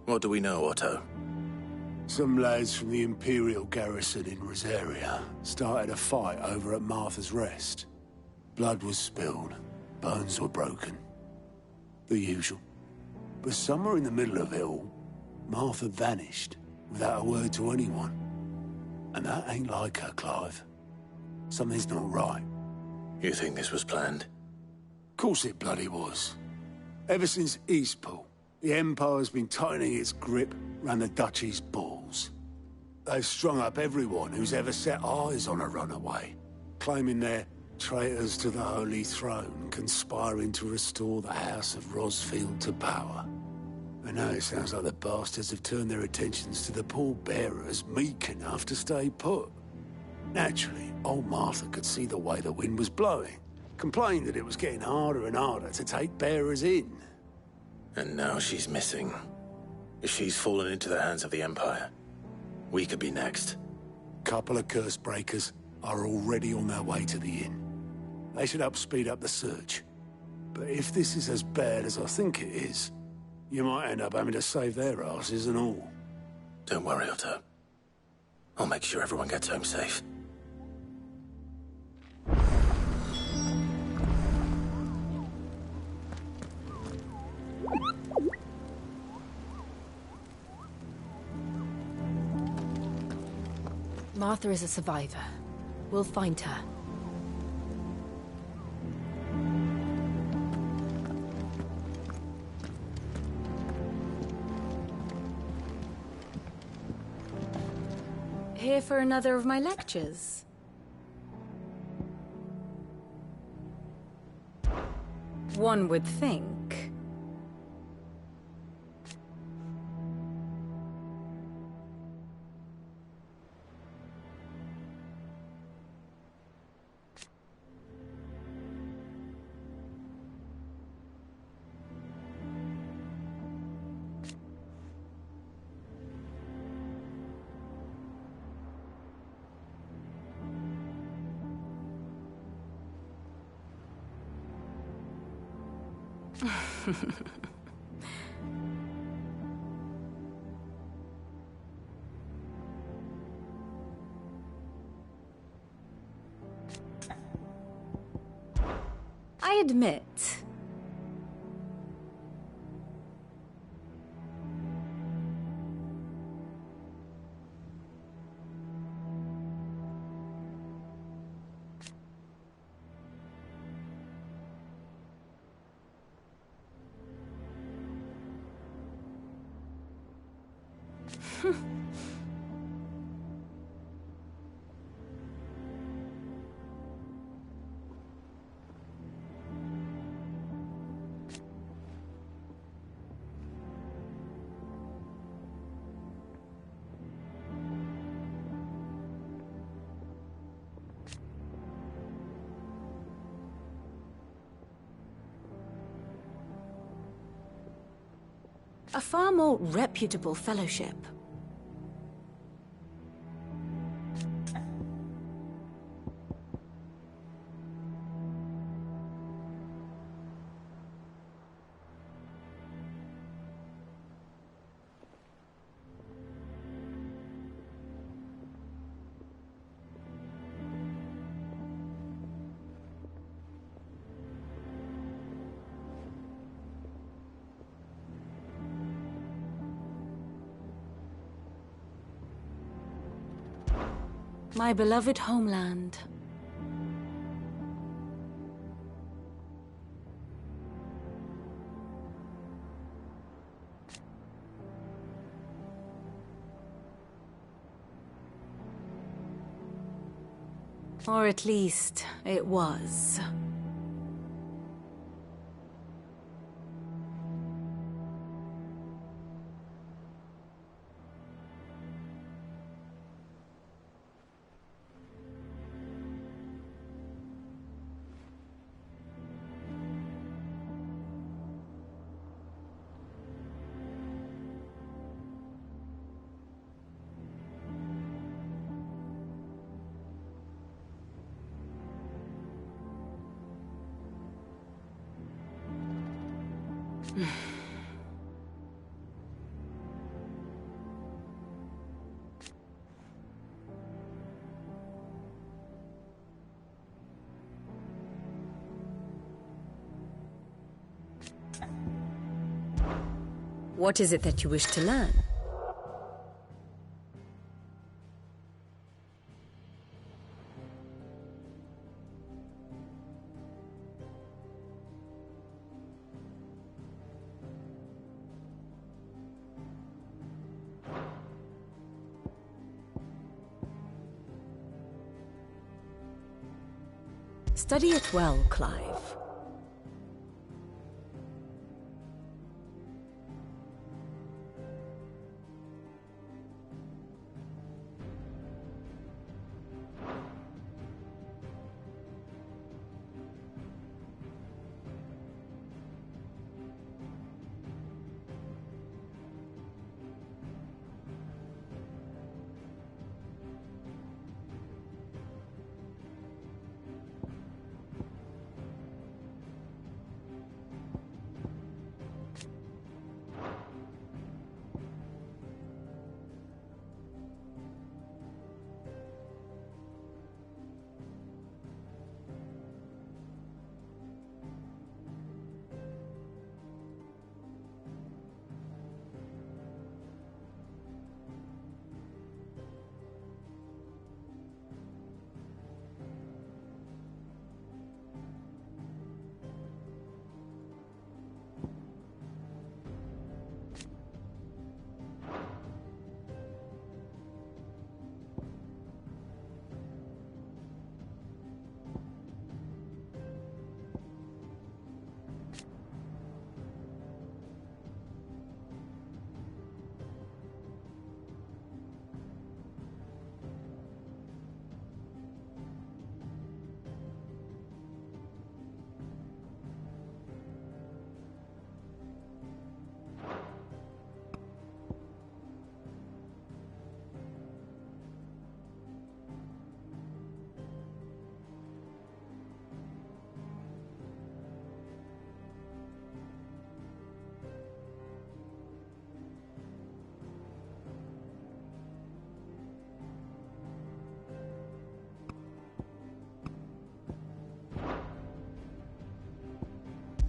What do we know, Otto? Some lads from the Imperial garrison in Rosaria started a fight over at Martha's Rest. Blood was spilled, bones were broken. The usual. But somewhere in the middle of it all, Martha vanished without a word to anyone. And that ain't like her, Clive. Something's not right. You think this was planned? Course it bloody was. Ever since Eastpool, the Empire's been tightening its grip round the Duchy's balls. They've strung up everyone who's ever set eyes on a runaway, claiming they're traitors to the Holy Throne, conspiring to restore the House of Rosfield to power. And now it sounds like the bastards have turned their attentions to the pallbearers meek enough to stay put. Naturally, old Martha could see the way the wind was blowing, complained that it was getting harder and harder to take bearers in. And now she's missing. If she's fallen into the hands of the Empire, we could be next. Couple of curse breakers are already on their way to the inn. They should help speed up the search. But if this is as bad as I think it is, you might end up having to save their asses and all. Don't worry, Otto. I'll make sure everyone gets home safe. Martha is a survivor. We'll find her. Here for another of my lectures? One would think. I admit, a far more reputable fellowship. My beloved homeland. Or at least, it was. What is it that you wish to learn? Study it well, Clive.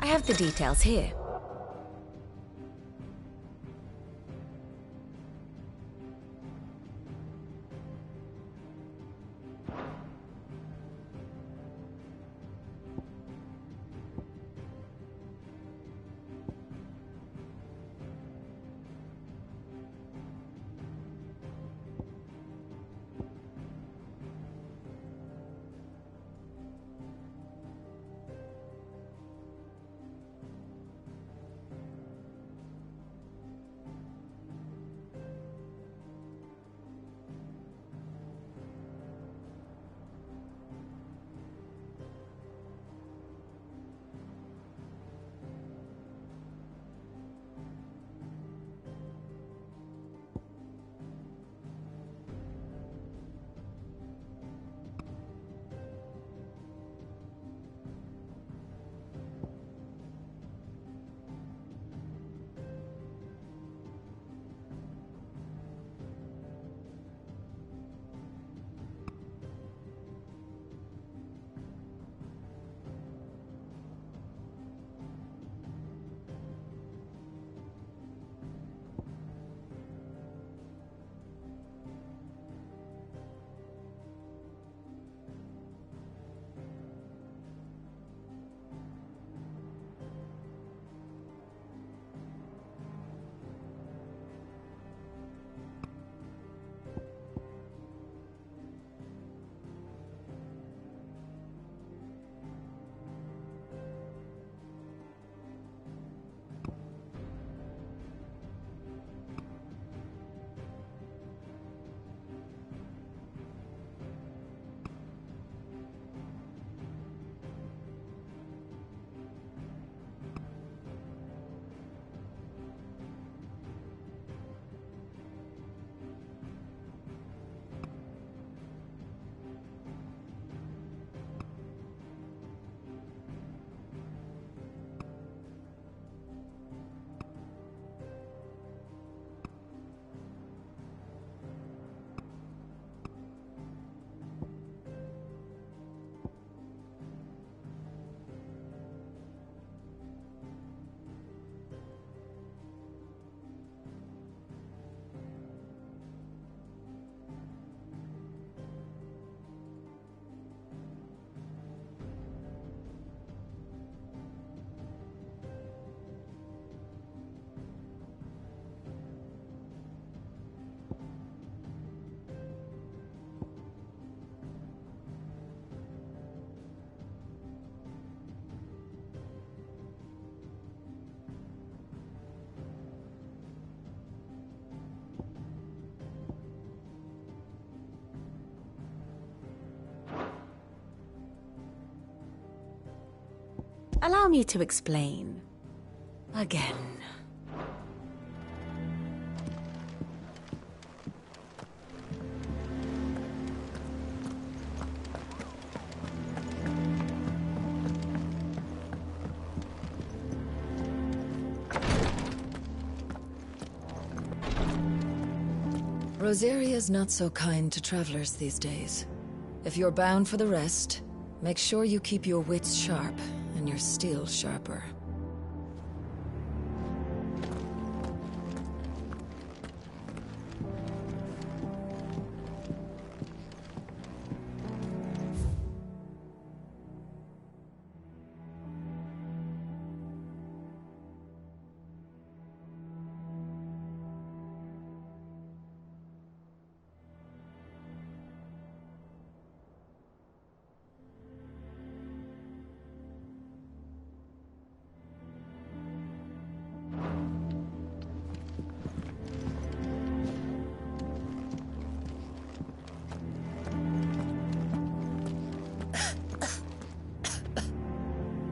I have the details here. Allow me to explain. Again. Rosaria's not so kind to travelers these days. If you're bound for the rest, make sure you keep your wits sharp and your steel sharper.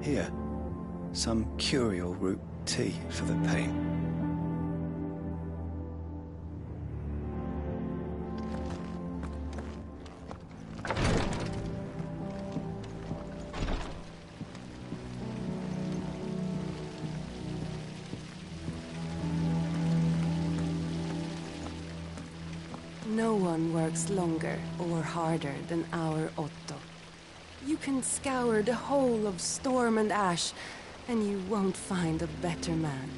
Here, some curial root tea for the pain. No one works longer or harder than our Otto. You can scour the whole of Storm and Ash, and you won't find a better man.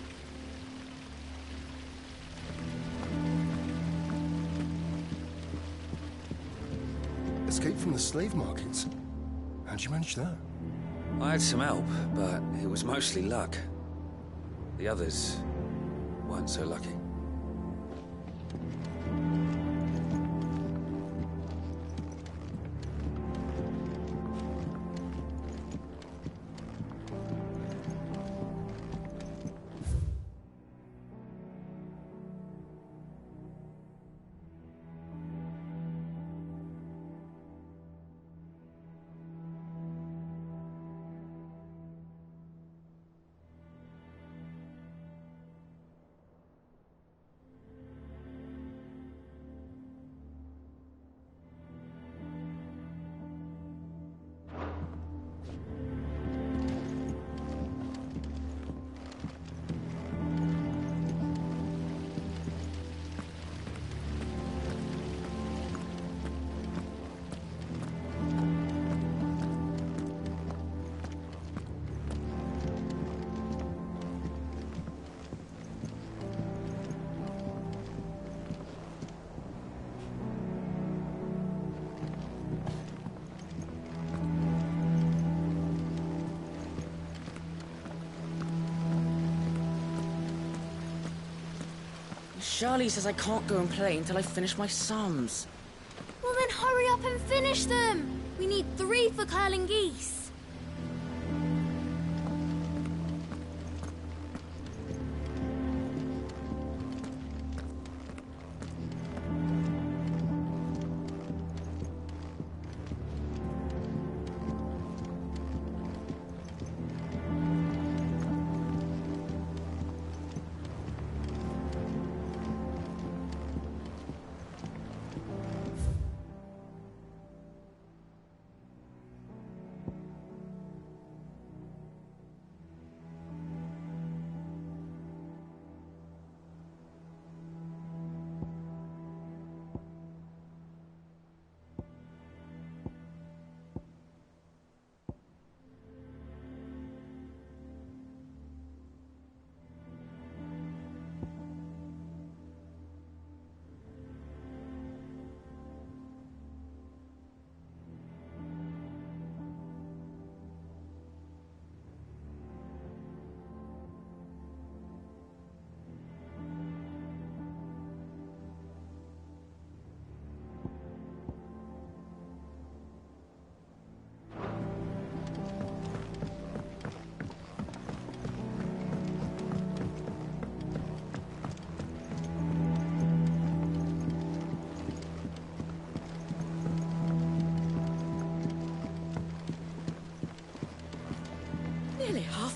Escape from the slave markets? How'd you manage that? I had some help, but it was mostly luck. The others weren't so lucky. Charlie says I can't go and play until I finish my sums. Well then hurry up and finish them! We need 3 for curling geese.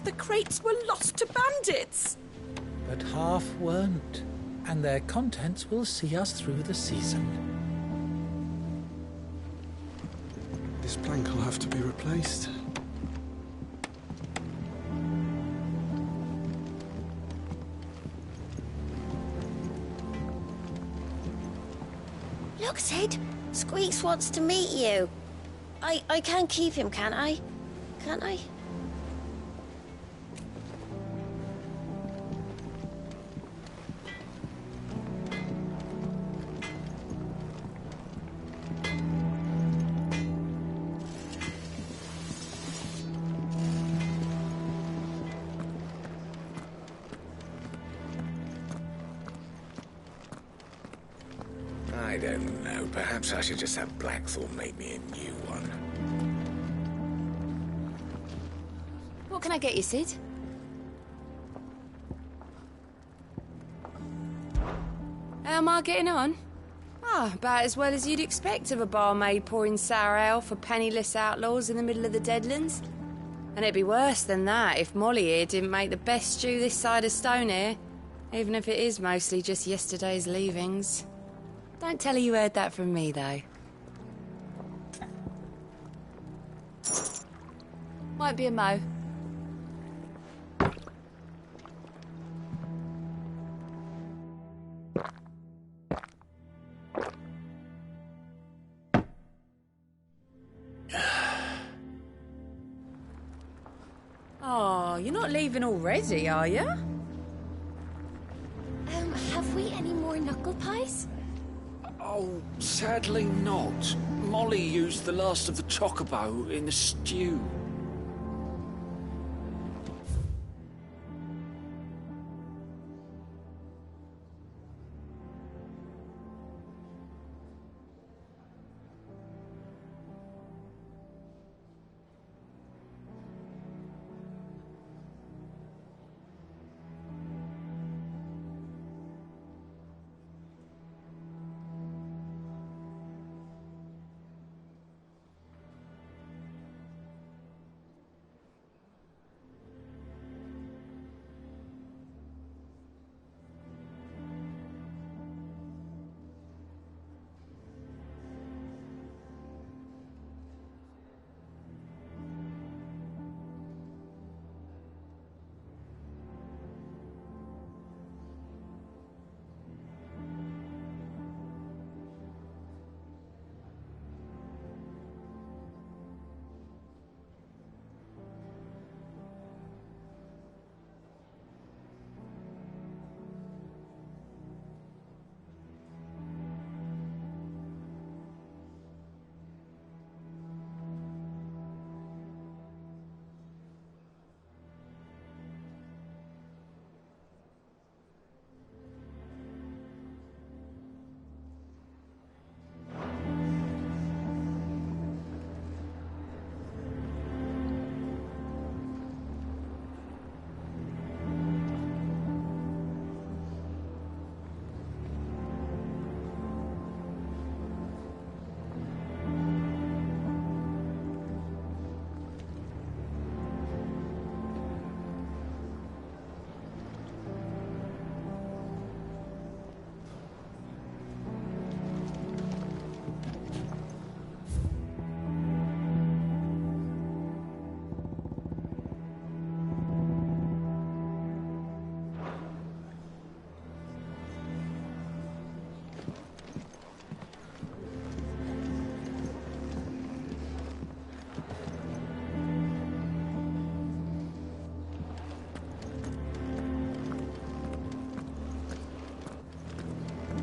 half the crates were lost to bandits. But half weren't, and their contents will see us through the season. This plank will have to be replaced. Look, Sid. Squeaks wants to meet you. I can't keep him, can I? Can't I? I don't know. Perhaps I should just have Blackthorn make me a new one. What can I get you, Sid? How am I getting on? About as well as you'd expect of a barmaid pouring sour ale for penniless outlaws in the middle of the Deadlands. And it'd be worse than that if Molly here didn't make the best stew this side of Stonehere, even if it is mostly just yesterday's leavings. Don't tell her you heard that from me, though. Might be a mo. Oh, you're not leaving already, are you? Have we any more knuckle pies? Oh, sadly not. Molly used the last of the chocobo in the stew.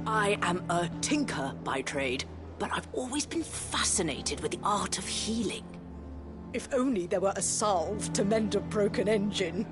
I am a tinker by trade, but I've always been fascinated with the art of healing. If only there were a salve to mend a broken engine.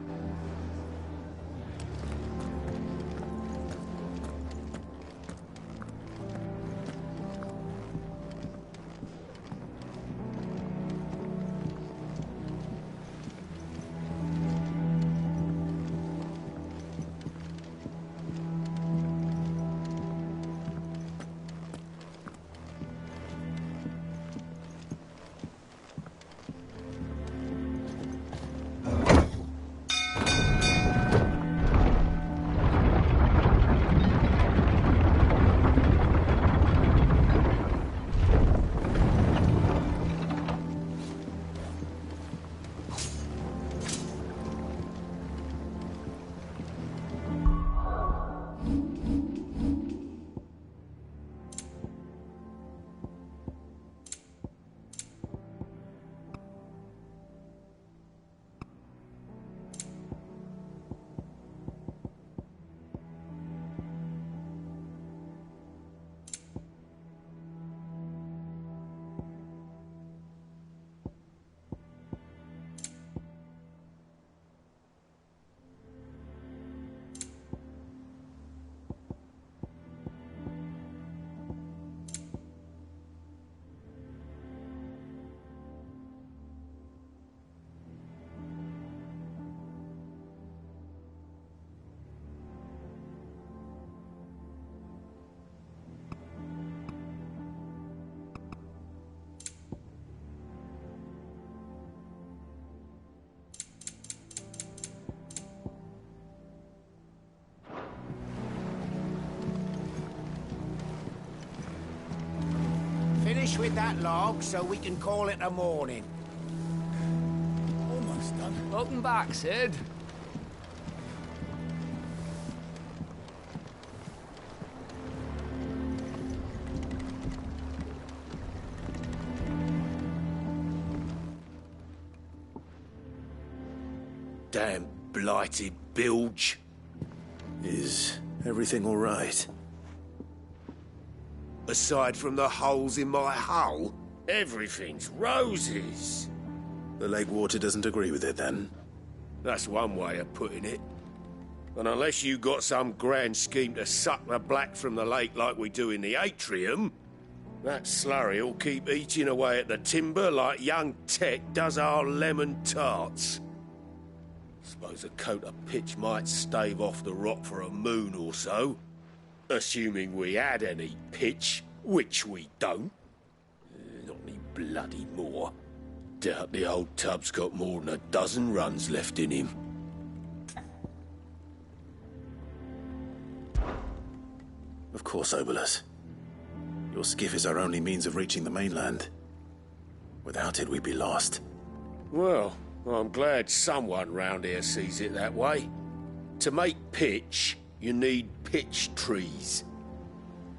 finish with that log so we can call it a morning. Almost done. Welcome back, Sid. Damn blighted bilge. Is everything all right? Aside from the holes in my hull, everything's roses. The lake water doesn't agree with it, then? That's one way of putting it. And unless you got some grand scheme to suck the black from the lake like we do in the atrium, that slurry'll keep eating away at the timber like young Tech does our lemon tarts. Suppose a coat of pitch might stave off the rock for a moon or so. Assuming we had any pitch, which we don't. Not any bloody more. Doubt the old tub's got more than a dozen runs left in him. Of course, Obolus. Your skiff is our only means of reaching the mainland. Without it, we'd be lost. Well, I'm glad someone round here sees it that way. To make pitch, you need pitch trees.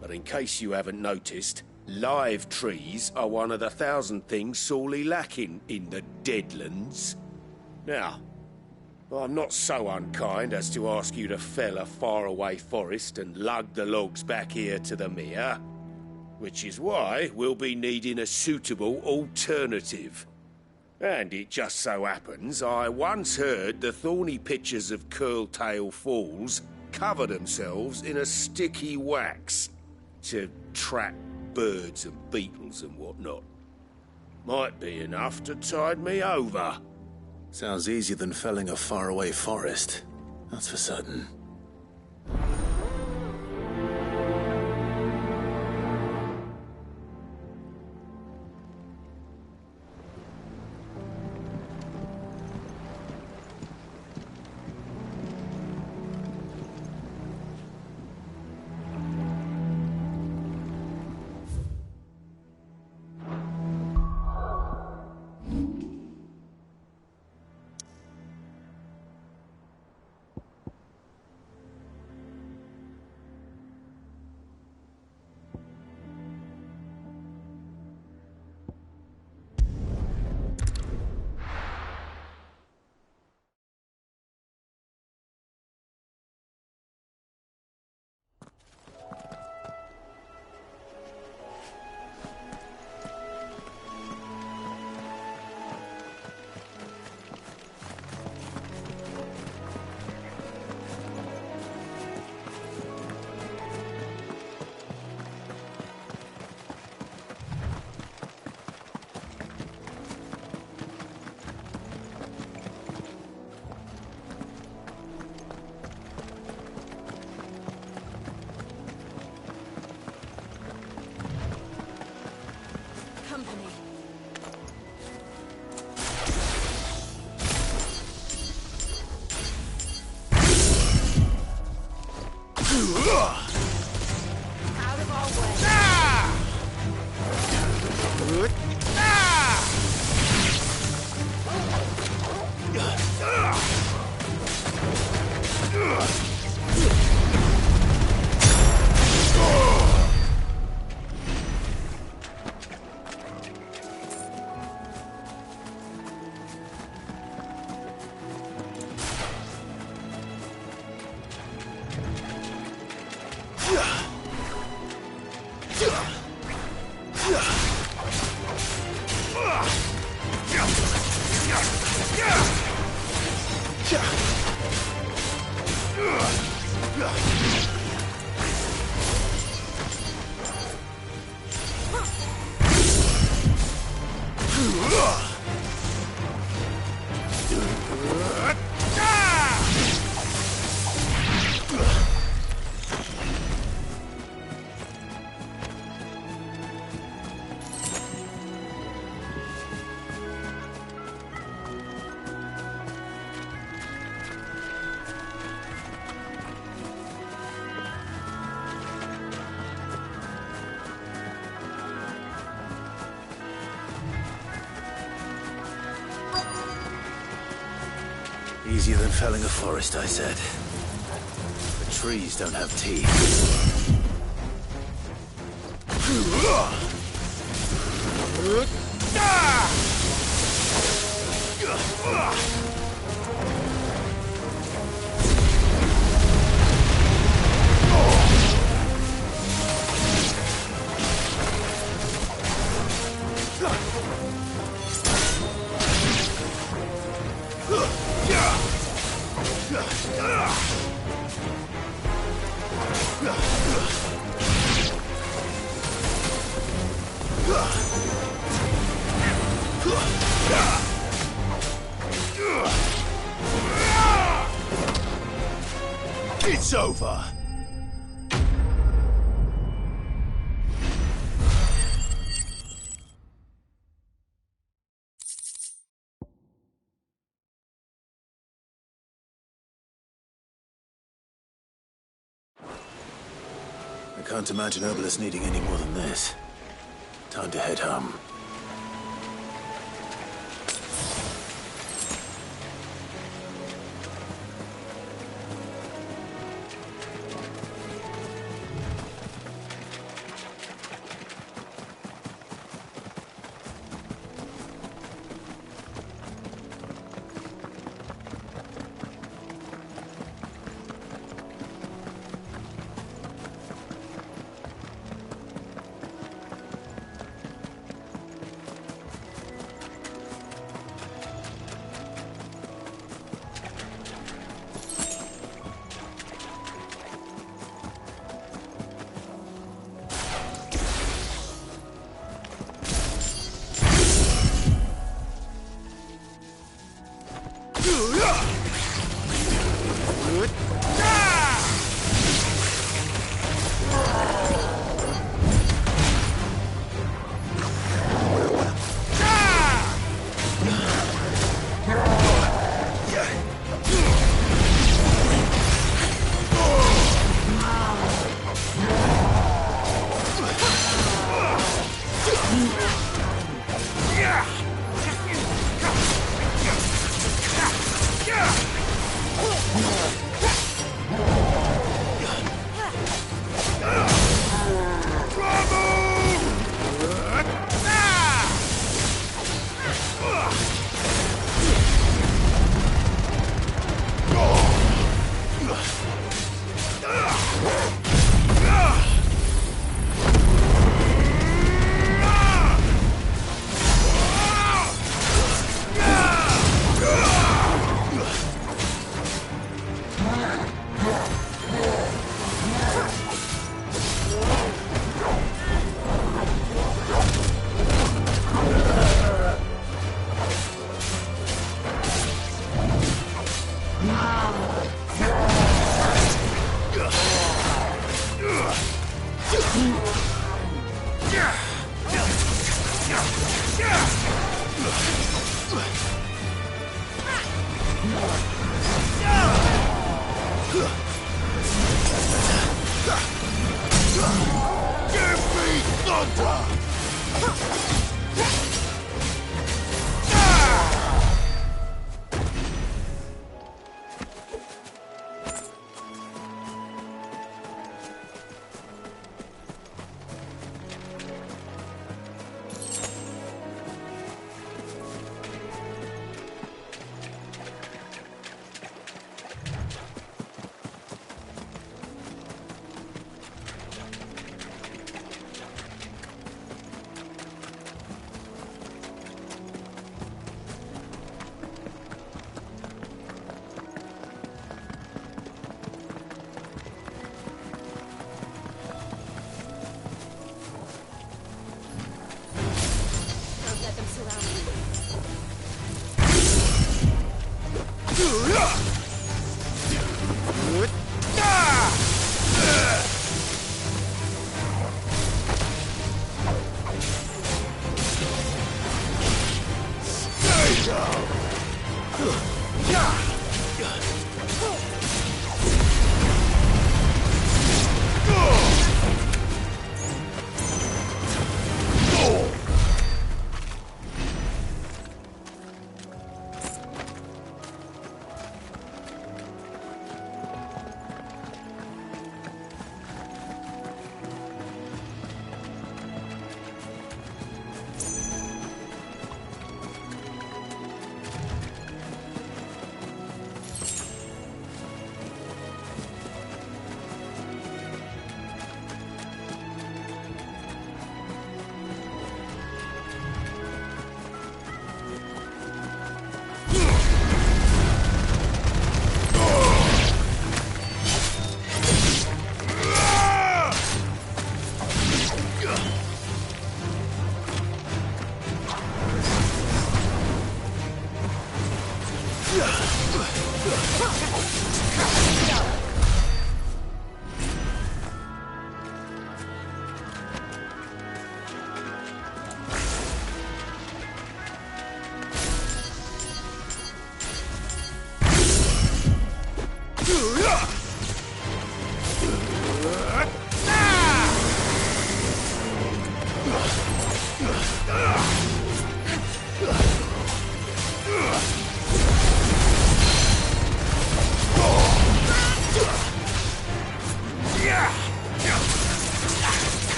But in case you haven't noticed, live trees are one of the 1,000 things sorely lacking in the Deadlands. Now, I'm not so unkind as to ask you to fell a faraway forest and lug the logs back here to the mere, which is why we'll be needing a suitable alternative. And it just so happens I once heard the thorny pitchers of Curltail Falls cover themselves in a sticky wax to trap birds and beetles and whatnot. Might be enough to tide me over. Sounds easier than felling a faraway forest. That's for certain. Easier than felling a forest, I said. But trees don't have teeth. It's over. I can't imagine Obelus needing any more than this. Time to head home.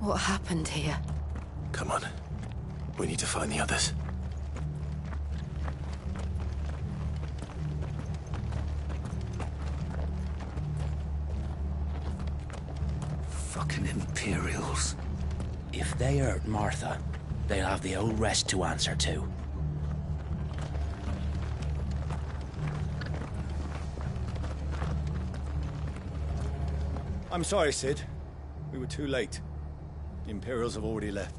What happened here? Come on. We need to find the others. Fucking Imperials. If they hurt Martha, they'll have the whole rest to answer to. I'm sorry, Sid. We were too late. The Imperials have already left.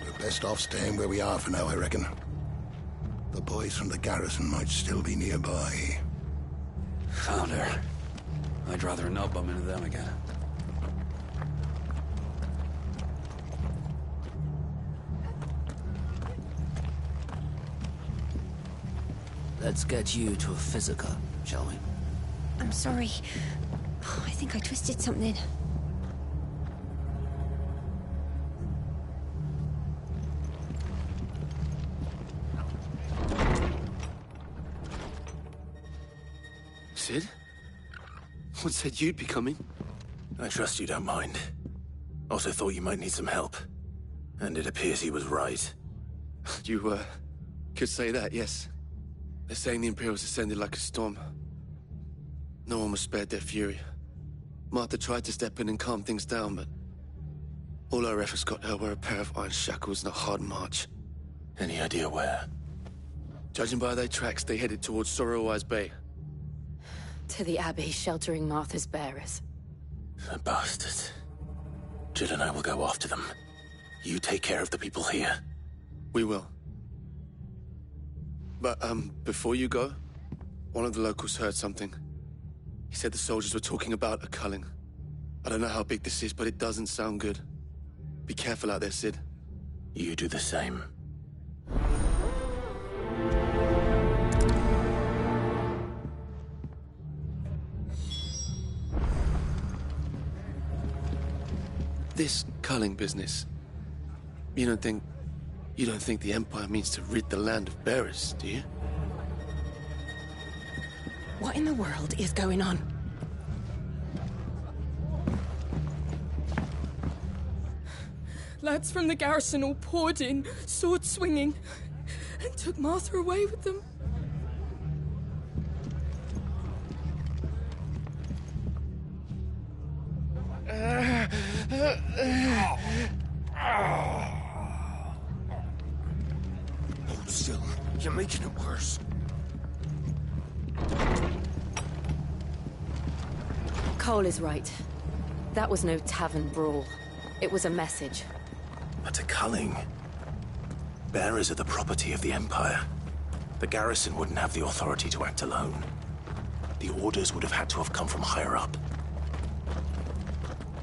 We're best off staying where we are for now, I reckon. The the boys from the garrison might still be nearby. Found her. I'd rather not bump into them again. Let's get you to a physical, shall we? I'm sorry. I think I twisted something. Sid? What said you'd be coming? I trust you don't mind. Otto thought you might need some help. And it appears he was right. You, could say that, yes. They're saying the Imperials ascended like a storm. No one was spared their fury. Martha tried to step in and calm things down, but all our efforts got her were a pair of iron shackles and a hard march. Any idea where? Judging by their tracks, they headed towards Sorrowwise Bay. To the Abbey, sheltering Martha's bearers. The bastards. Jill and I will go after them. You take care of the people here. We will. But, before you go, one of the locals heard something. He said the soldiers were talking about a culling. I don't know how big this is, but it doesn't sound good. Be careful out there, Sid. You do the same. This culling business. You don't think the Empire means to rid the land of bearers, do you? What in the world is going on? Lads from the garrison all poured in, sword swinging, and took Martha away with them. Hold still. You're making it worse. Cole is right. That was no tavern brawl. It was a message. But a culling. Bearers are the property of the Empire. The garrison wouldn't have the authority to act alone. The orders would have had to have come from higher up.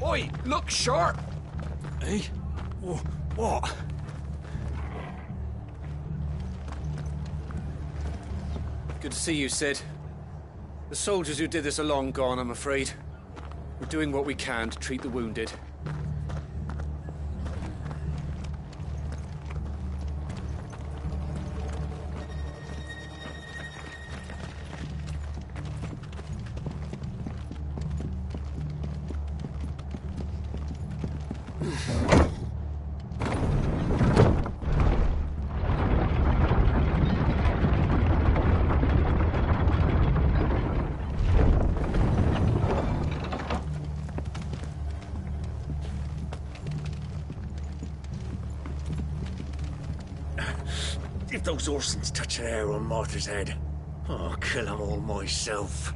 Oi, look sharp! Eh? What? Good to see you, Sid. The soldiers who did this are long gone, I'm afraid. We're doing what we can to treat the wounded. If those Orsons touch an arrow on Martha's head, I'll kill them all myself.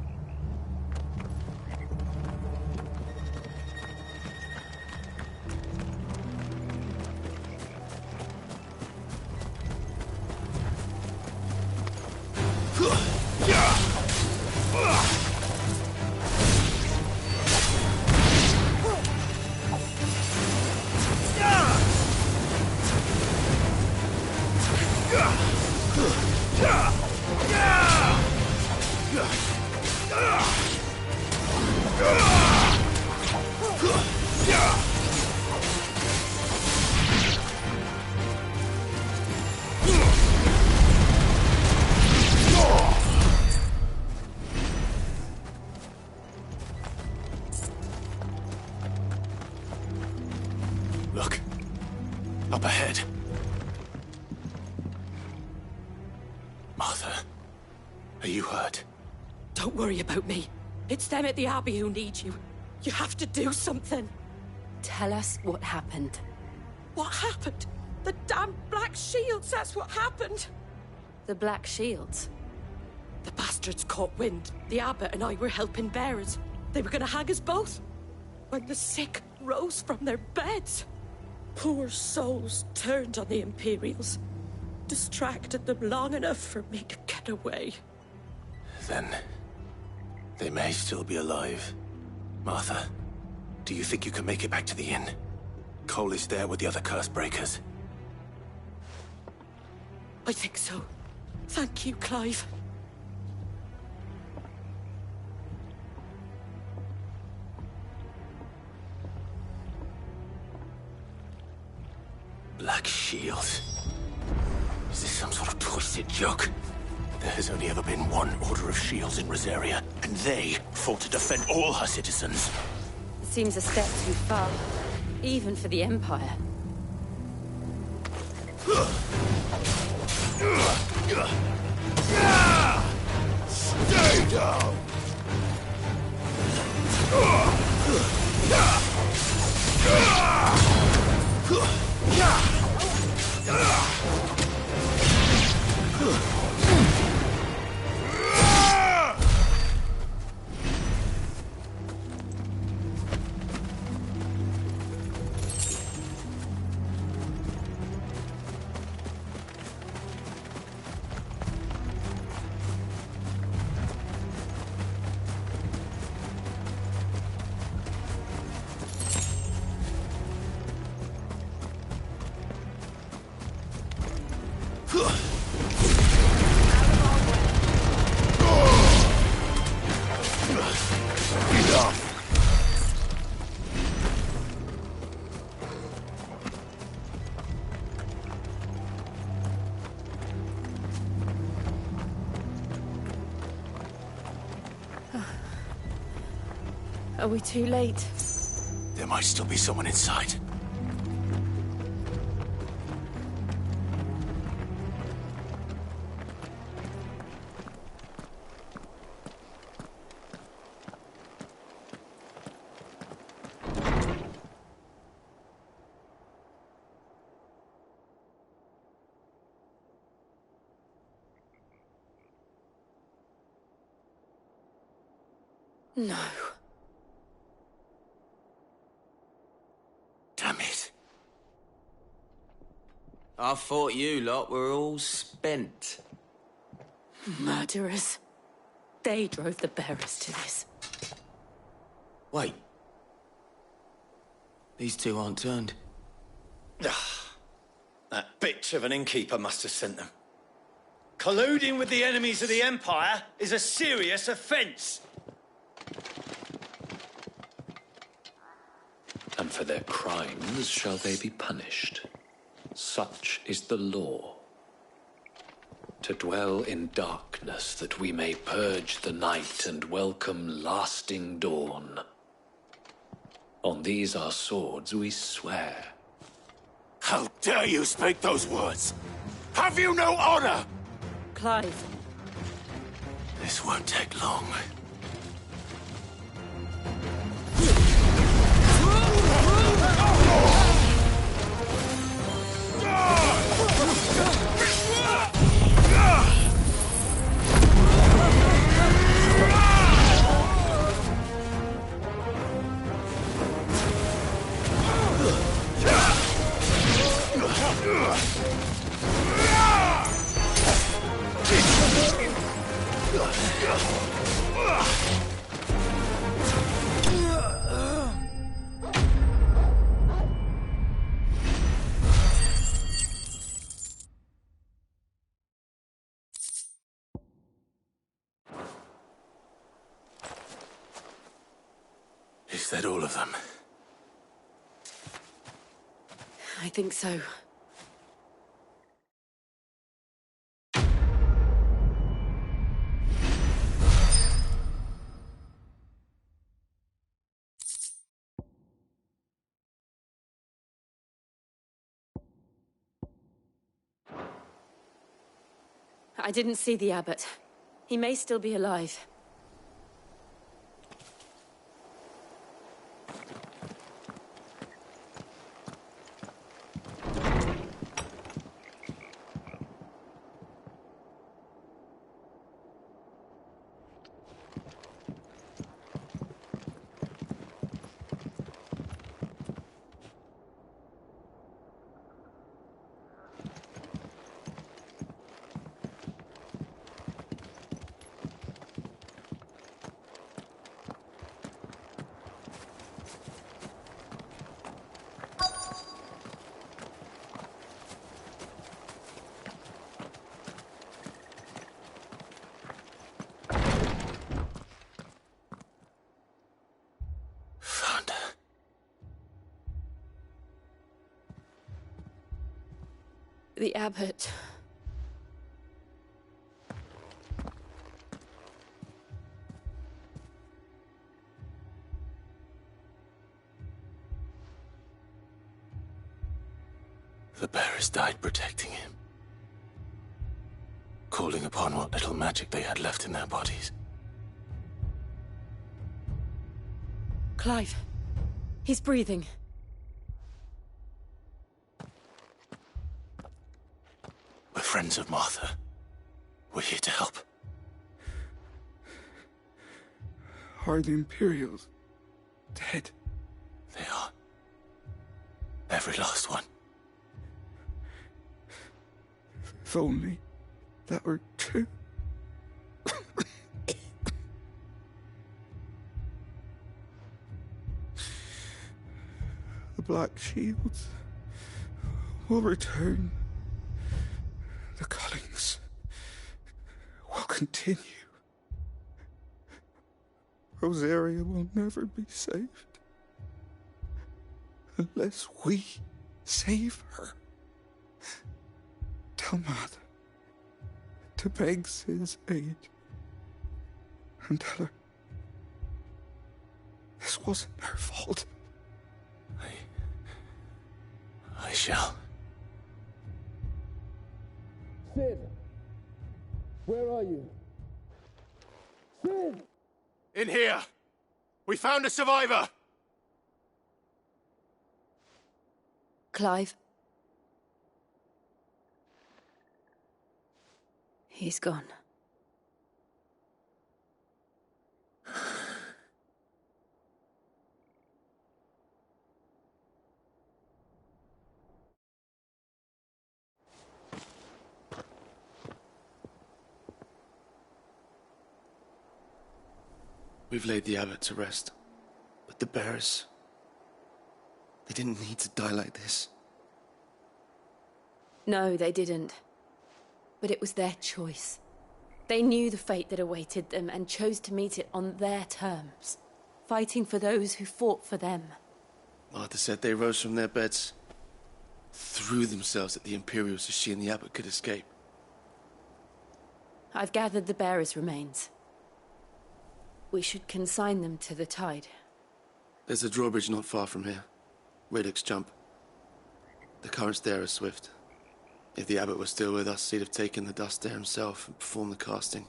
Look. Up ahead. Martha, are you hurt? Don't worry about me. It's them at the Abbey who need you. You have to do something. Tell us what happened. What happened? The damn Black Shields, that's what happened. The Black Shields? The bastards caught wind. The abbot and I were helping bearers. They were gonna hang us both. When the sick rose from their beds. Poor souls turned on the Imperials. distracted them long enough for me to get away. Then... they may still be alive. Martha, do you think you can make it back to the inn? Cole is there with the other curse breakers. I think so. Thank you, Clive. Black Shield. Is this some sort of twisted joke? There has only ever been one Order of Shields in Rosaria, and they fought to defend all her citizens. It seems a step too far, even for the Empire. Stay down! Are we too late? There might still be someone inside. No. Damn it. I thought you lot were all spent. Murderers. They drove the bearers to this. Wait. These two aren't turned. That bitch of an innkeeper must have sent them. Colluding with the enemies of the Empire is a serious offence. And for their crimes shall they be punished. Such is the law. To dwell in darkness that we may purge the night and welcome lasting dawn. On these our swords we swear. How dare you speak those words? Have you no honor? Clive. This won't take long. Is that all of them? I think so. I didn't see the abbot. He may still be alive. The abbot. The bearers died protecting him, calling upon what little magic they had left in their bodies. Clive. He's breathing. We're friends of Martha. We're here to help. Are the Imperials dead? They are. Every last one. If only that were true. The Black Shields will return. The Cullings will continue. Rosaria will never be saved unless we save her. Tell Mother to beg Sid's aid and tell her this wasn't her fault. I shall. Sid! Where are you? Sid! In here! We found a survivor! Clive. He's gone. We've laid the abbot to rest. But the bearers... they didn't need to die like this. No, they didn't. But it was their choice. They knew the fate that awaited them and chose to meet it on their terms, fighting for those who fought for them. Martha said they rose from their beds, threw themselves at the Imperials so she and the abbot could escape. I've gathered the bearers' remains. We should consign them to the tide. There's a drawbridge not far from here. Radix Jump. The currents there are swift. If the abbot was still with us, he'd have taken the dust there himself and performed the casting.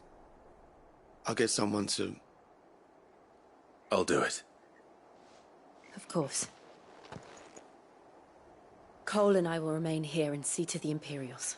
I'll get someone to... I'll do it. Of course. Cole and I will remain here and see to the Imperials.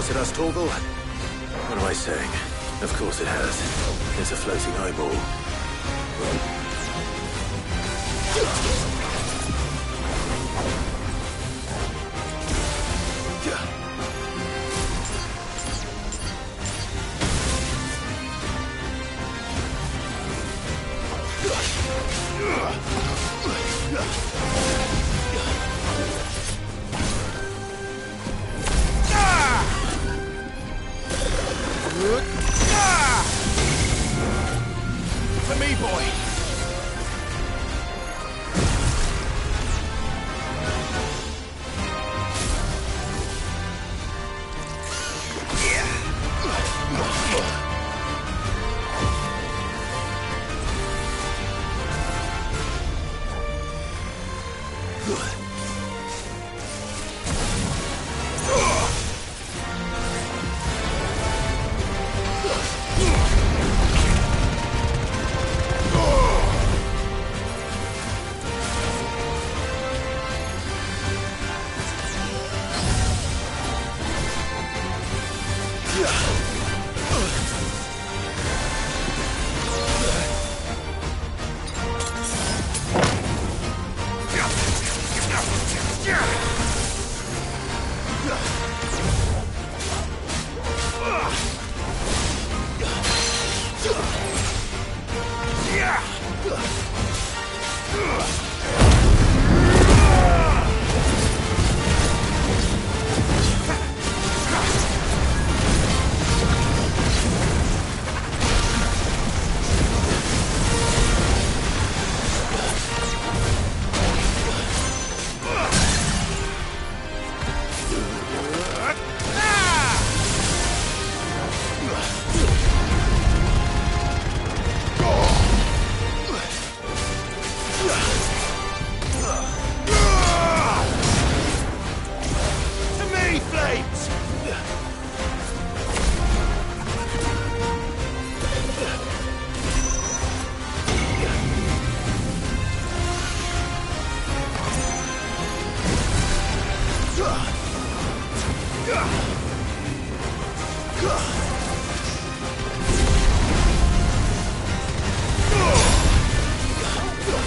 glanced at us, Torgal? What am I saying? Of course it has. It's a floating eyeball. For me, boy!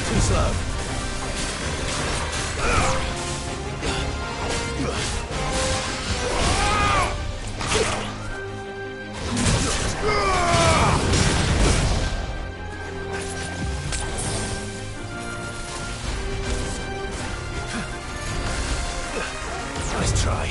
Too slow. Nice try.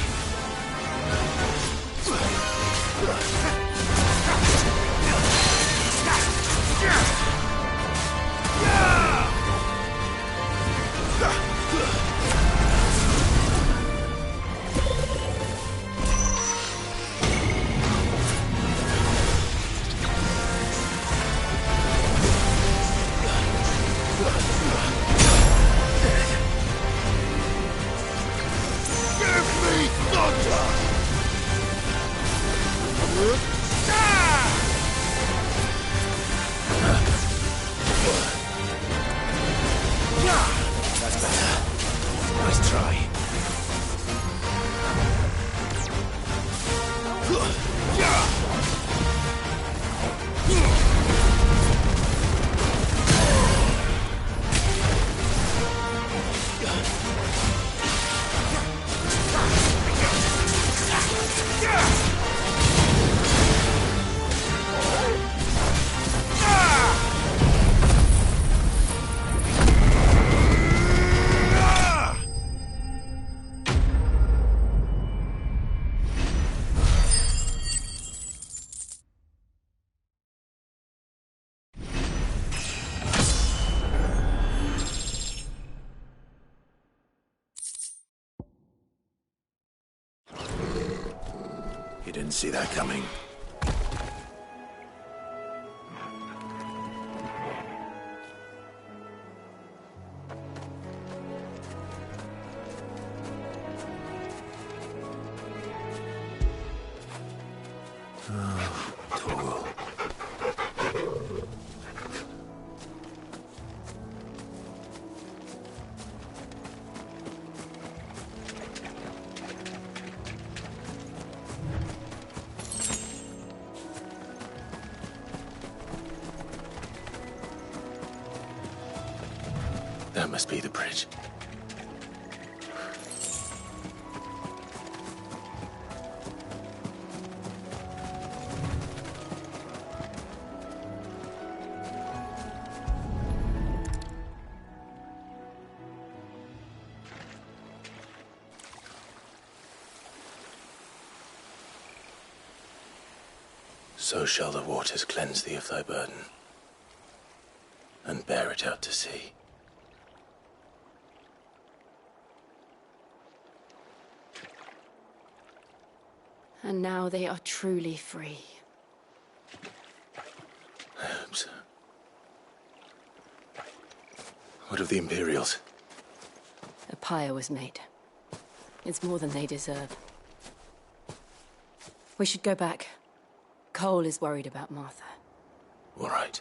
That's better. Nice try. You didn't see that coming. Oh, Torgal. That must be the bridge. So shall the waters cleanse thee of thy burden, and bear it out to sea. And now they are truly free. I hope so. What of the Imperials? A pyre was made. It's more than they deserve. We should go back. Cole is worried about Martha. All right.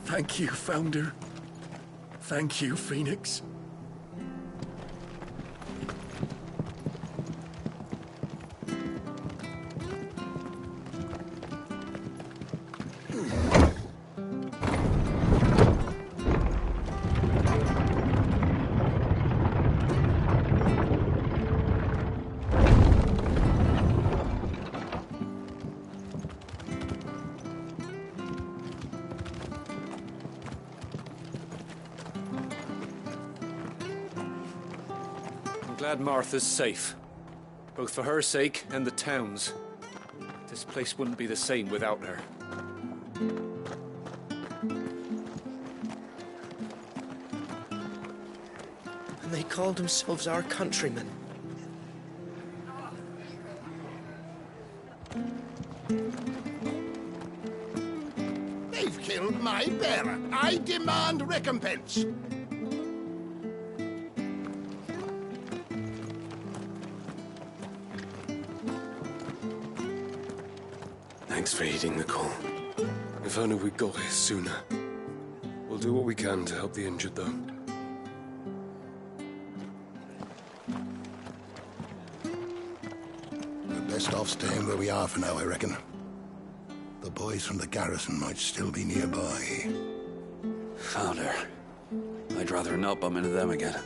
Thank you, Founder. Thank you, Phoenix. Glad Martha's safe. Both for her sake and the town's. This place wouldn't be the same without her. And they called themselves our countrymen. They've killed my bearer. I demand recompense. Thanks for heeding the call. If only we got here sooner. We'll do what we can to help the injured, though. We're best off staying where we are for now, I reckon. The boys from the garrison might still be nearby. Founder. I'd rather not bump into them again.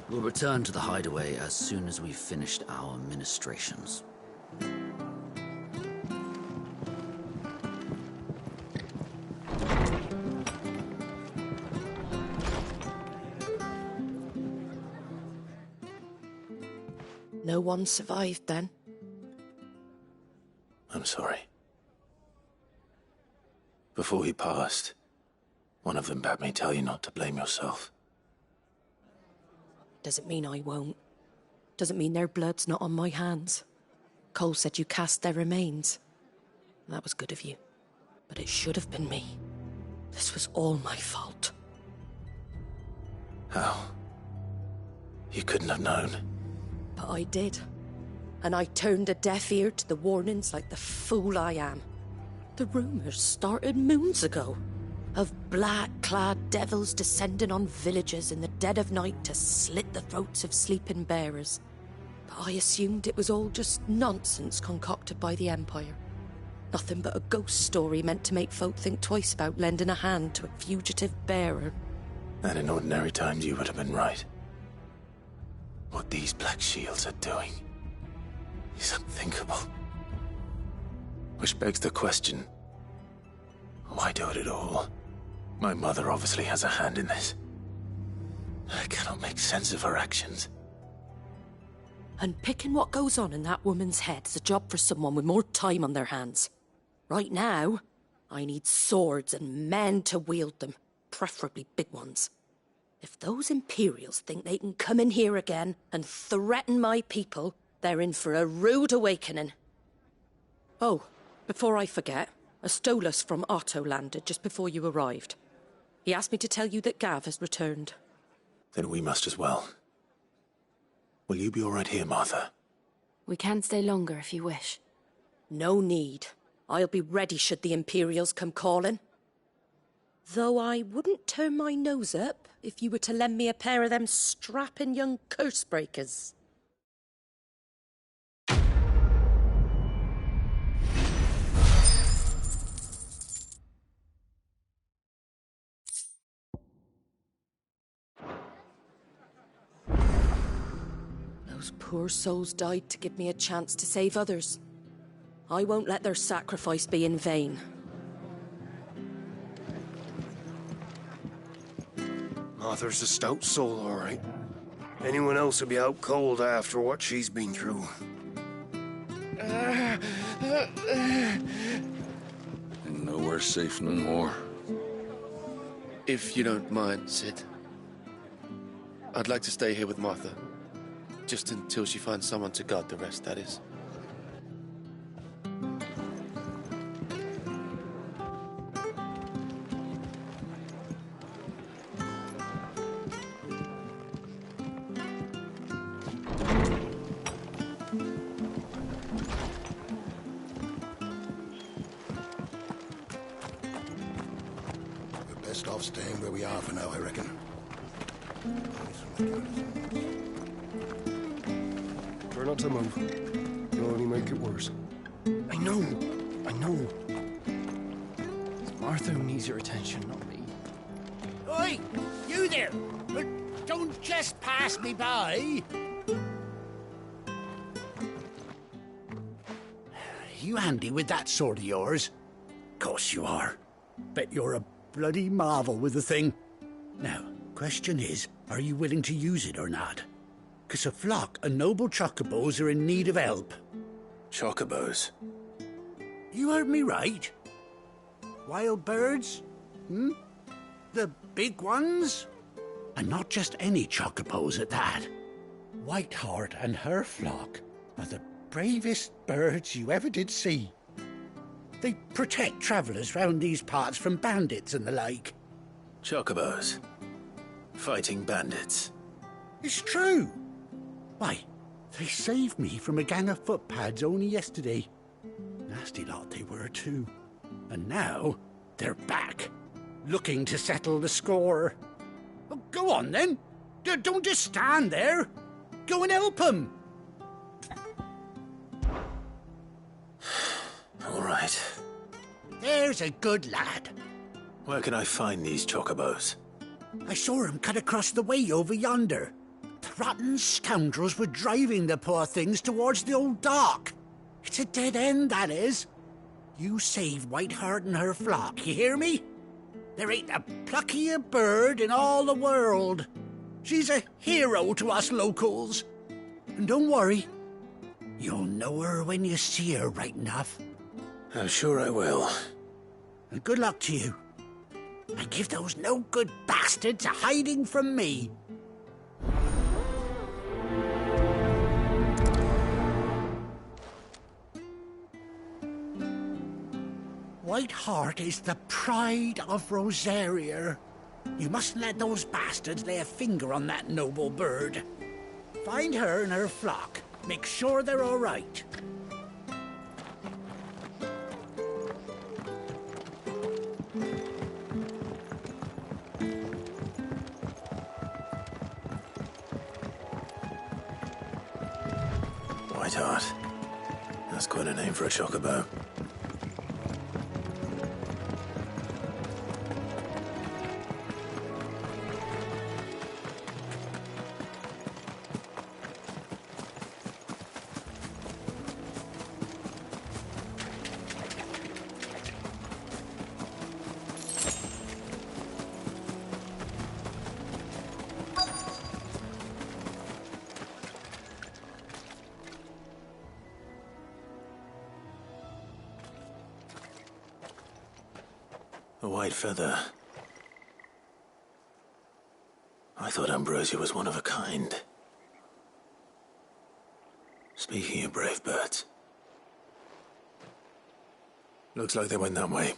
We'll return to the hideaway as soon as we've finished our ministrations. No one survived then? I'm sorry. Before he passed, one of them bade me tell you not to blame yourself. Doesn't mean I won't. Doesn't mean their blood's not on my hands. Cole said you cast their remains. That was good of you. But it should have been me. This was all my fault. How? You couldn't have known. But I did. And I turned a deaf ear to the warnings like the fool I am. The rumors started moons ago. Of black-clad devils descending on villages in the dead of night to slit the throats of sleeping bearers. But I assumed it was all just nonsense concocted by the Empire. Nothing but a ghost story meant to make folk think twice about lending a hand to a fugitive bearer. And in ordinary times, you would have been right. What these Black Shields are doing is unthinkable. Which begs the question, why do it at all? My mother obviously has a hand in this. I cannot make sense of her actions. Unpicking what goes on in that woman's head is a job for someone with more time on their hands. Right now, I need swords and men to wield them, preferably big ones. If those Imperials think they can come in here again and threaten my people, they're in for a rude awakening. Oh, before I forget, a Stolas from Otto landed just before you arrived. He asked me to tell you that Gav has returned. Then we must as well. Will you be all right here, Martha? We can stay longer if you wish. No need. I'll be ready should the Imperials come calling. Though I wouldn't turn my nose up if you were to lend me a pair of them strapping young curse-breakers. Those poor souls died to give me a chance to save others. I won't let their sacrifice be in vain. Martha's a stout soul, all right. Anyone else would be out cold after what she's been through. And nowhere safe no more. If you don't mind, Sid, I'd like to stay here with Martha. Just until she finds someone to guard the rest, that is. We're best off staying where we are for now, I reckon. Try not to move. You'll only make it worse. I know. It's Martha who needs your attention, not me. Oi! You there! Don't just pass me by! You handy with that sword of yours? Course you are. Bet you're a bloody marvel with the thing. Now, question is, are you willing to use it or not? 'Cause a flock of noble chocobos are in need of help. Chocobos? You heard me right. Wild birds? The big ones? And not just any chocobos at that. Whiteheart and her flock are the bravest birds you ever did see. They protect travellers round these parts from bandits and the like. Chocobos? Fighting bandits? It's true. Why, they saved me from a gang of footpads only yesterday. Nasty lot they were, too. And now, they're back, looking to settle the score. Well, go on, then. Don't just stand there. Go and help them. All right. There's a good lad. Where can I find these chocobos? I saw him cut across the way over yonder. The rotten scoundrels were driving the poor things towards the old dock. It's a dead end, that is. You saved Whiteheart and her flock, you hear me? There ain't a pluckier bird in all the world. She's a hero to us locals. And don't worry, you'll know her when you see her right enough. I'm sure I will. And good luck to you. And give those no-good bastards a hiding from me. Whiteheart is the pride of Rosaria. You mustn't let those bastards lay a finger on that noble bird. Find her and her flock. Make sure they're all right. Whiteheart. That's quite a name for a chocobo. A white feather. I thought Ambrosia was one of a kind. Speaking of brave birds. Looks like they went that way.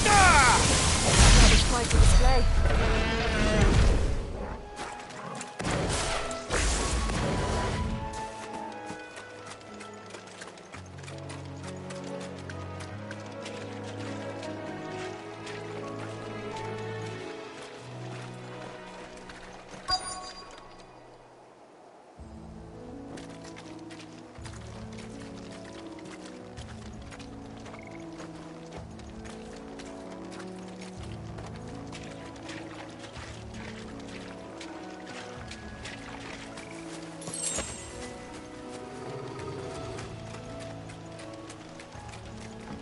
That was quite the display.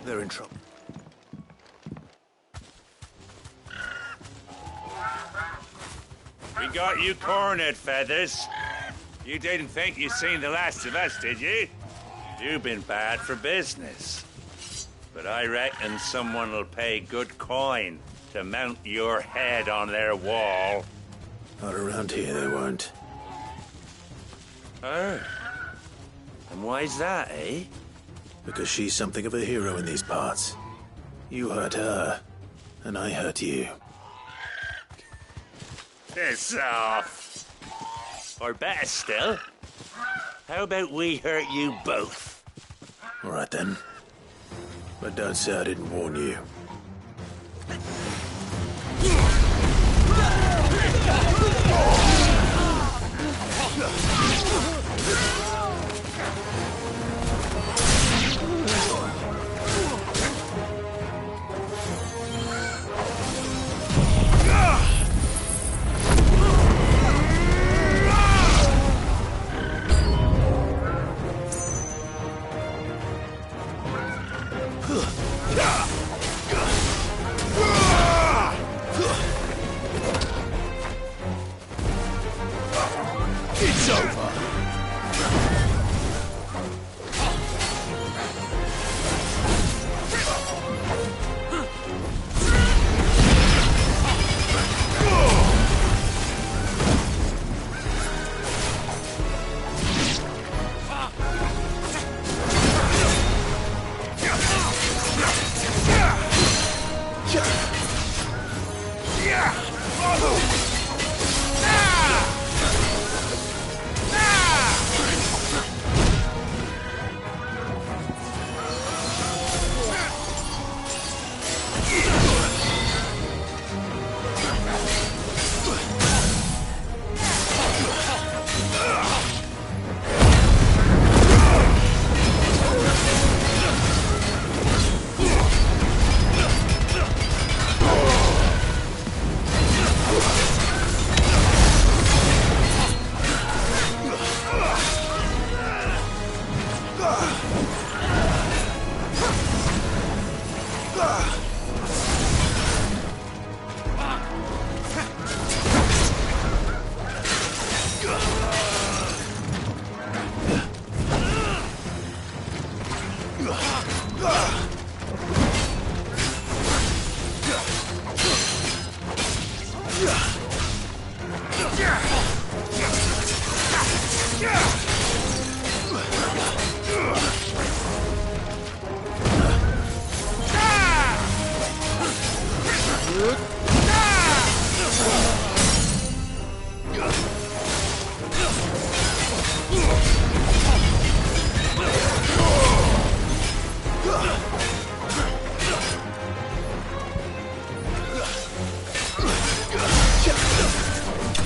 They're in trouble. We got you cornered, Feathers. You didn't think you'd seen the last of us, did you? You've been bad for business. But I reckon someone will pay good coin to mount your head on their wall. Not around here, they won't. Oh. And why's that, eh? Because she's something of a hero in these parts. You hurt her, and I hurt you. Piss off. Or better still, how about we hurt you both? All right, then. But don't say I didn't warn you.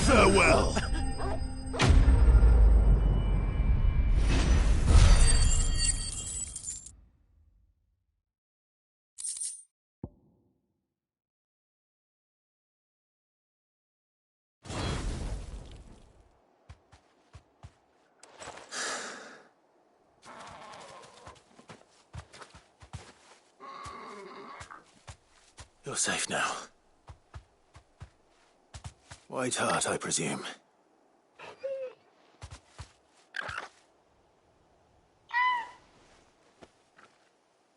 Farewell. You're safe now. White Hart, I presume.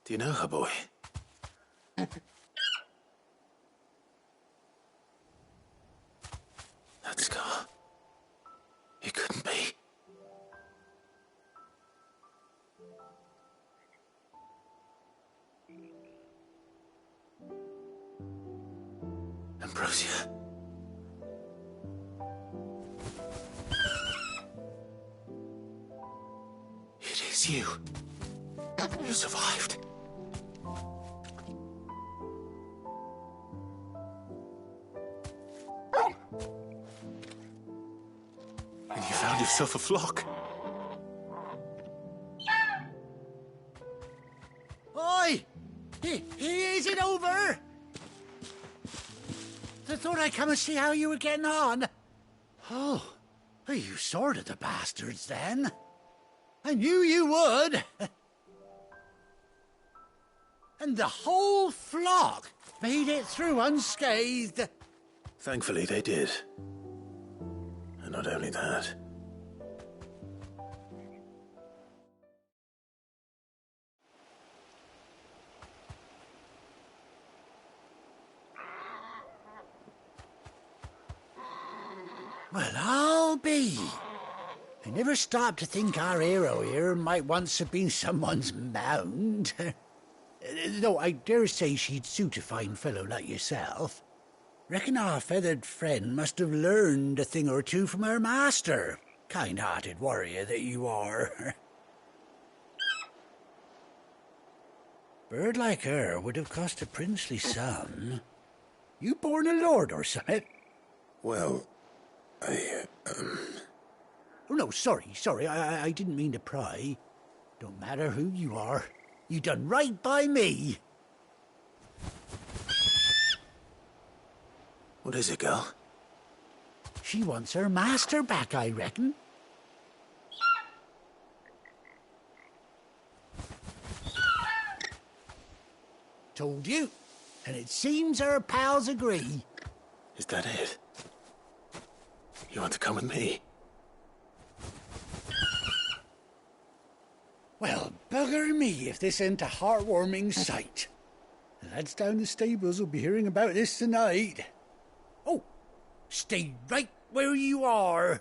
Do you know her, boy? That scar. It couldn't be. Ambrosia. It is you. You survived. And you found yourself a flock. Oi! Is it over? I thought I'd come and see how you were getting on. Oh, you sorted the bastards then. I knew you would. And the whole flock made it through unscathed. Thankfully, they did. And not only that. Well, I'll be. I never stopped to think our hero here might once have been someone's mount. Though I dare say she'd suit a fine fellow like yourself. Reckon our feathered friend must have learned a thing or two from her master. Kind-hearted warrior that you are. Bird like her would have cost a princely sum. You born a lord or something? Well, Oh, no, sorry. I didn't mean to pry. Don't matter who you are. You done right by me. What is it, girl? She wants her master back, I reckon. Told you. And it seems her pals agree. Is that it? You want to come with me? Well, bugger me if this ain't a heartwarming sight. The lads down the stables will be hearing about this tonight. Oh, stay right where you are.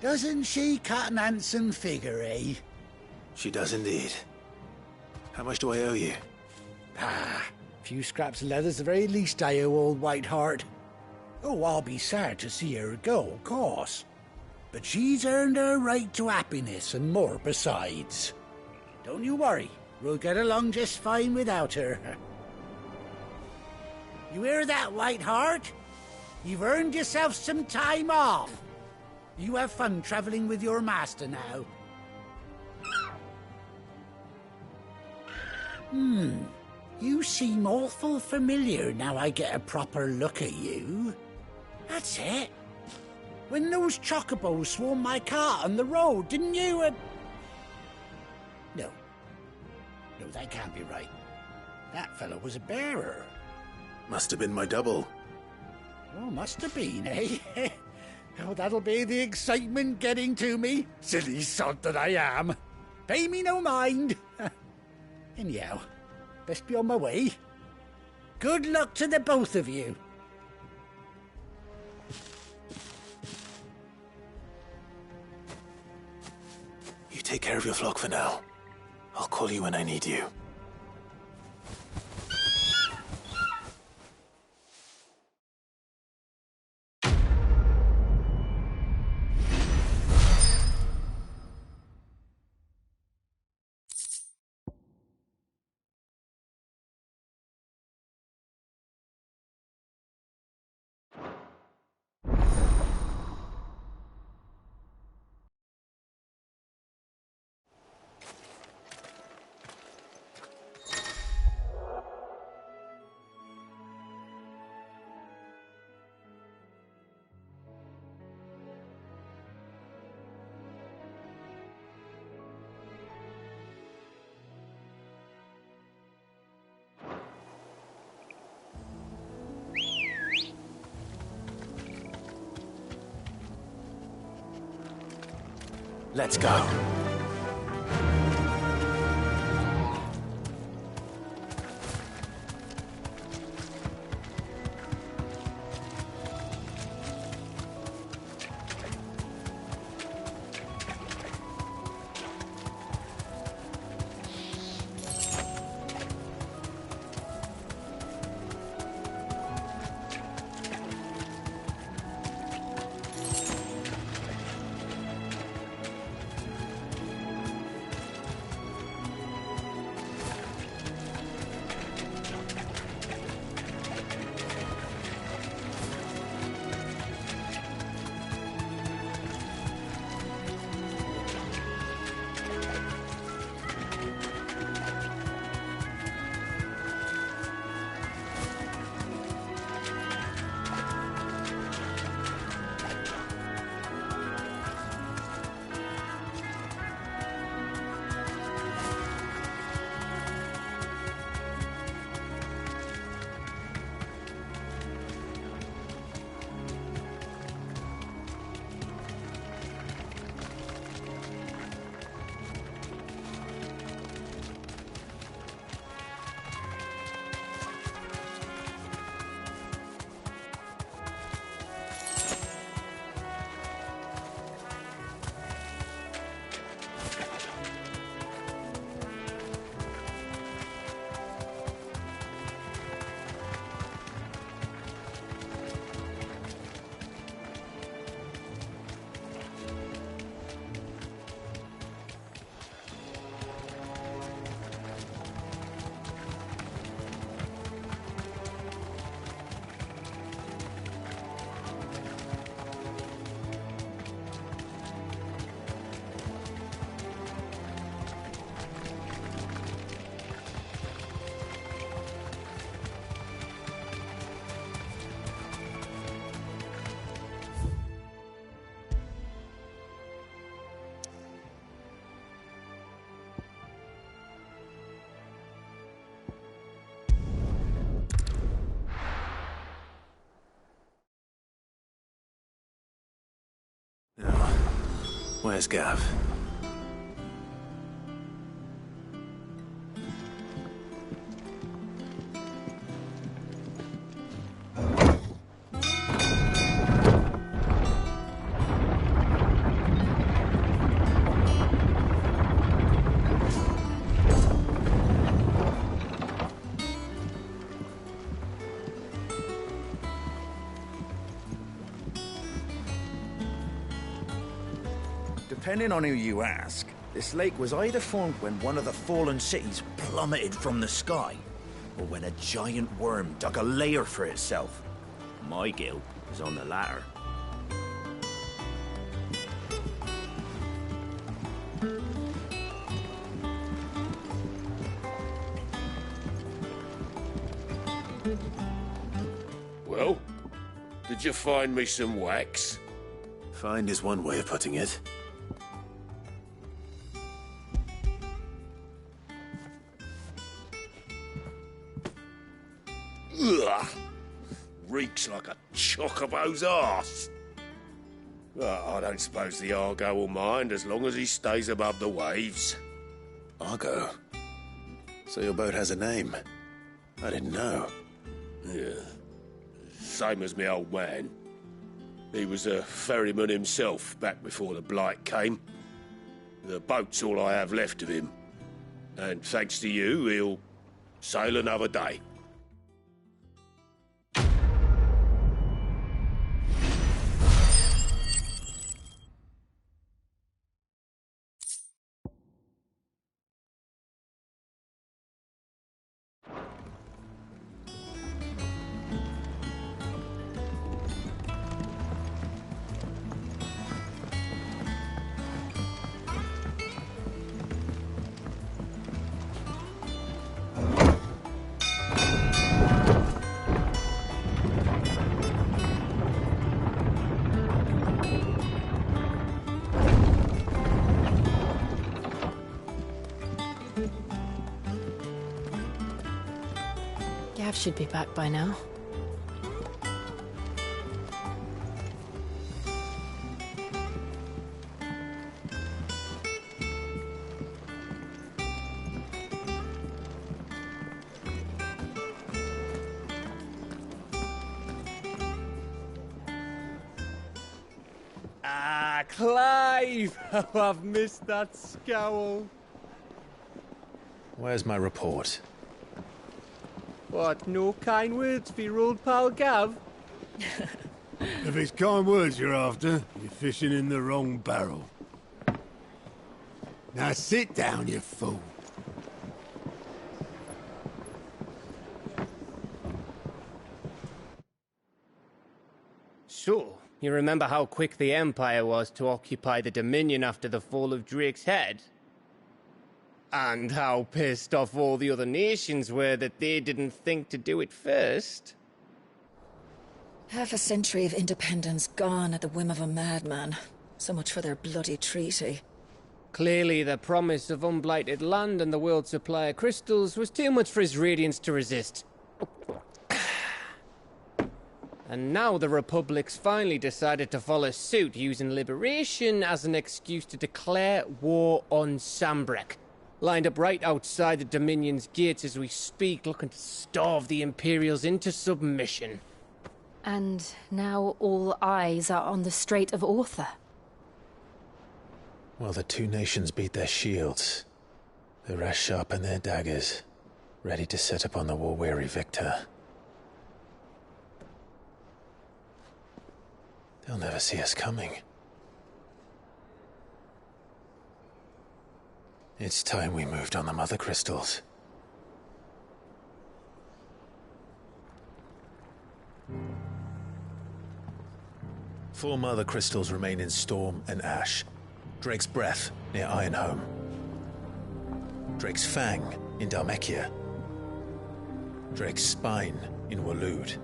Doesn't she cut an handsome figure, eh? She does indeed. How much do I owe you? A few scraps of leather's the very least I owe old White Hart. Oh, I'll be sad to see her go, of course. But she's earned her right to happiness and more besides. Don't you worry, we'll get along just fine without her. You hear that, White Hart? You've earned yourself some time off. You have fun traveling with your master now. You seem awful familiar now I get a proper look at you. That's it. When those chocobos swarmed my car on the road, didn't you, No. No, that can't be right. That fellow was a bearer. Must have been my double. Oh, must have been, eh? Oh, that'll be the excitement getting to me. Silly sod that I am. Pay me no mind. Anyhow, best be on my way. Good luck to the both of you. You take care of your flock for now. I'll call you when I need you. Let's go. Where's Gav? Depending on who you ask, this lake was either formed when one of the fallen cities plummeted from the sky, or when a giant worm dug a lair for itself. My guilt is on the latter. Well, did you find me some wax? Find is one way of putting it. Ugh! Reeks like a chocobo's arse. Well, I don't suppose the Argo will mind as long as he stays above the waves. Argo? So your boat has a name? I didn't know. Yeah. Same as me old man. He was a ferryman himself back before the Blight came. The boat's all I have left of him. And thanks to you, he'll sail another day. Gav should be back by now. Ah, Clive! Oh, I've missed that scowl. Where's my report? What, no kind words for your old pal Gav? If it's kind words you're after, you're fishing in the wrong barrel. Now sit down, you fool. So, you remember how quick the Empire was to occupy the Dominion after the fall of Drake's head? And how pissed off all the other nations were that they didn't think to do it first. Half a century of independence gone at the whim of a madman. So much for their bloody treaty. Clearly, the promise of unblighted land and the world's supply of crystals was too much for his radiance to resist. And now the Republic's finally decided to follow suit, using liberation as an excuse to declare war on Sambrek. Lined up right outside the Dominion's gates as we speak, looking to starve the Imperials into submission. And now all eyes are on the Strait of Author. Well, the two nations beat their shields. The rest sharpen their daggers, ready to set upon the war-weary victor. They'll never see us coming. It's time we moved on the Mother Crystals. Four Mother Crystals remain in Storm and Ash. Drake's Breath near Ironhome. Drake's Fang in Dhalmekia. Drake's Spine in Waloed.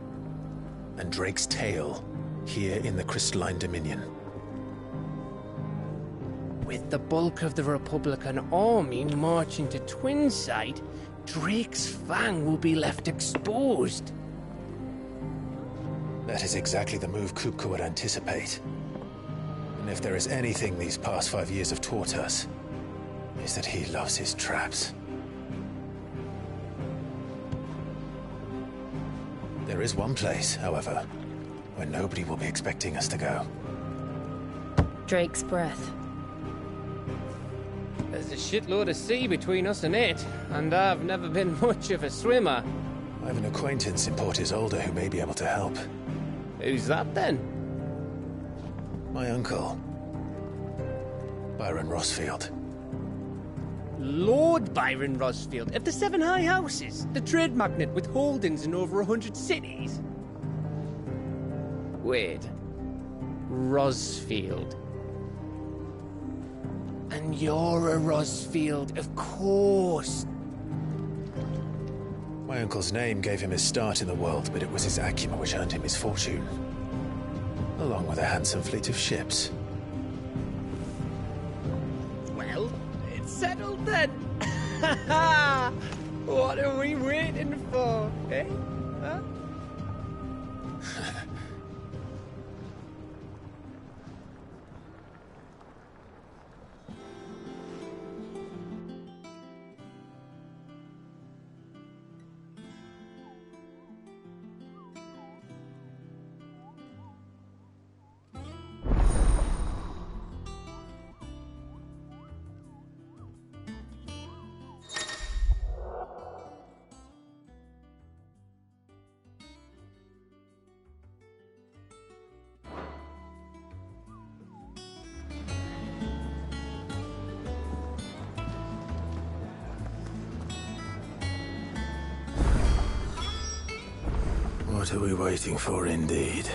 And Drake's Tail here in the Crystalline Dominion. With the bulk of the Republican army marching to Twinside, Drake's Fang will be left exposed. That is exactly the move Kupka would anticipate. And if there is anything these past 5 years have taught us, is that he loves his traps. There is one place, however, where nobody will be expecting us to go. Drake's Breath. There's a shitload of sea between us and it, and I've never been much of a swimmer. I have an acquaintance in Port Isolde who may be able to help. Who's that then? My uncle, Byron Rosfield. Lord Byron Rosfield of the Seven High Houses, the trade magnate with holdings in over 100 cities. Wait, Rosfield. And you're a Rosfield, of course. My uncle's name gave him his start in the world, but it was his acumen which earned him his fortune. along with a handsome fleet of ships. Well, it's settled then. What are we waiting for, eh? Huh? What are we waiting for, indeed?